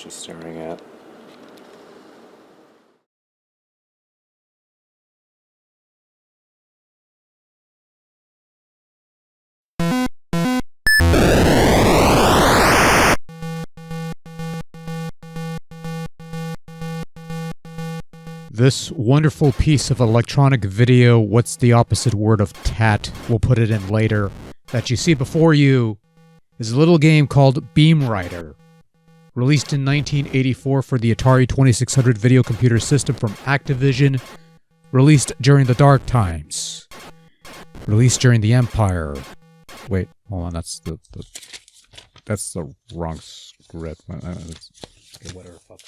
she's staring at. This wonderful piece of electronic video, what's the opposite word of tat, we'll put it in later, that you see before you is a little game called Beamrider. Released in 1984 for the Atari 2600 video computer system from Activision. Released during the Dark Times. Released during the Empire. Wait, hold on, that's the wrong script. Okay, whatever, fuck.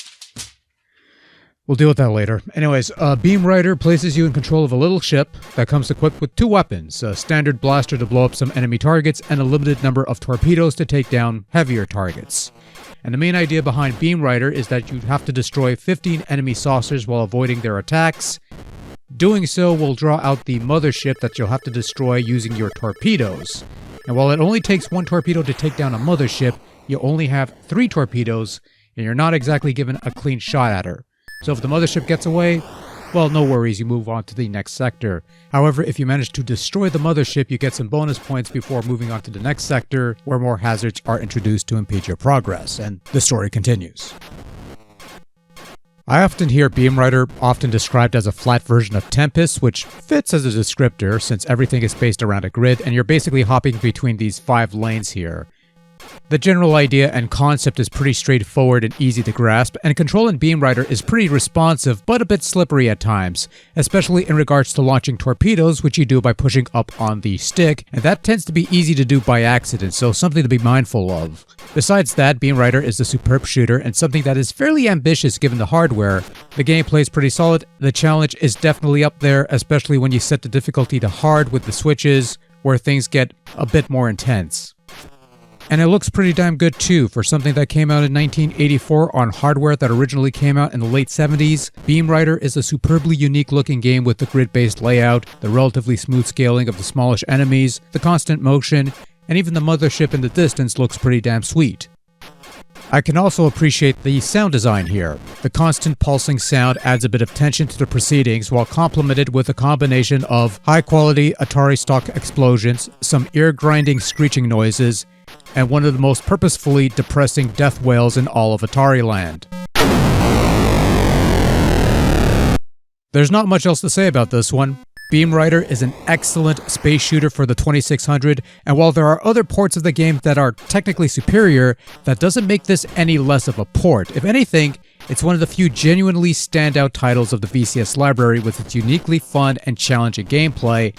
We'll deal with that later. Anyways, Beamrider places you in control of a little ship that comes equipped with two weapons, a standard blaster to blow up some enemy targets, and a limited number of torpedoes to take down heavier targets. And the main idea behind Beamrider is that you have to destroy 15 enemy saucers while avoiding their attacks. Doing so will draw out the mothership that you'll have to destroy using your torpedoes. And while it only takes one torpedo to take down a mothership, you only have 3 torpedoes, and you're not exactly given a clean shot at her. So if the mothership gets away, well, no worries, you move on to the next sector. However, if you manage to destroy the mothership, you get some bonus points before moving on to the next sector, where more hazards are introduced to impede your progress, and the story continues. I often hear Beamrider often described as a flat version of Tempest, which fits as a descriptor since everything is spaced around a grid, and you're basically hopping between these 5 lanes here. The general idea and concept is pretty straightforward and easy to grasp, and control in Beamrider is pretty responsive but a bit slippery at times, especially in regards to launching torpedoes, which you do by pushing up on the stick, and that tends to be easy to do by accident, so something to be mindful of. Besides that, Beamrider is a superb shooter and something that is fairly ambitious given the hardware. The gameplay is pretty solid, the challenge is definitely up there, especially when you set the difficulty to hard with the switches, where things get a bit more intense. And it looks pretty damn good too, for something that came out in 1984 on hardware that originally came out in the late 70s. Beamrider is a superbly unique looking game with the grid-based layout, the relatively smooth scaling of the smallish enemies, the constant motion, and even the mothership in the distance looks pretty damn sweet. I can also appreciate the sound design here. The constant pulsing sound adds a bit of tension to the proceedings while complemented with a combination of high-quality Atari stock explosions, some ear-grinding screeching noises, and one of the most purposefully depressing death wails in all of Atari land. There's not much else to say about this one. Beamrider is an excellent space shooter for the 2600, and while there are other ports of the game that are technically superior, that doesn't make this any less of a port. If anything, it's one of the few genuinely standout titles of the VCS library with its uniquely fun and challenging gameplay.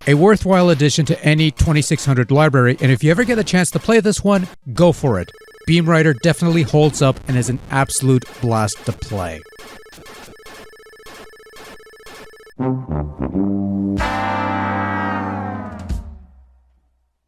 A worthwhile addition to any 2600 library, and if you ever get a chance to play this one, go for it. Beamrider definitely holds up and is an absolute blast to play.